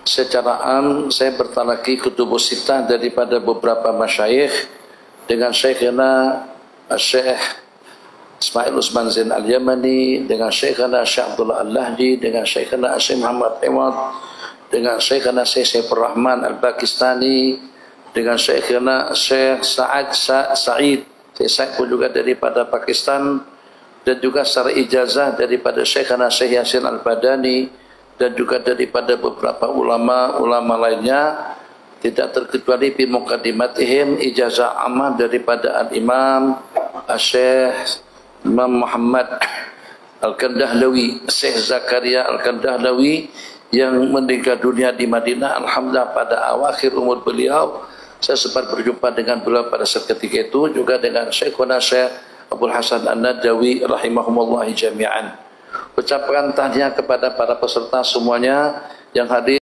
secara saya bertalaki kutubus sittah daripada beberapa masyayikh dengan Syekhana Syekh Ismail Usman Zain Al-Yamani, dengan Syekhana Syekh Abdullah Al-Lahdi, dengan Syekhana Syekh Muhammad Iwad, dengan Syekhana Syekh Saifur Rahman Al-Pakistani, dengan Syekhana Syekh Sa'id pun juga daripada Pakistan, dan juga secara ijazah daripada Syekhana Syekh Yasin Al-Badani, dan juga daripada beberapa ulama lainnya, tidak terkecuali fi muqaddimatihim ijazah ammah daripada Al-Imam Syekh Imam Muhammad Al-Kandahlawi, Syekh Zakaria Al-Kandahlawi yang meninggal dunia di Madinah. Alhamdulillah pada akhir umur beliau saya sempat berjumpa dengan beliau pada seketika itu, juga dengan Syekhuna Syekh Abdul Hasan An-Nadawi rahimahumullah jami'an. Ucapkan tahniah kepada para peserta semuanya yang hadir.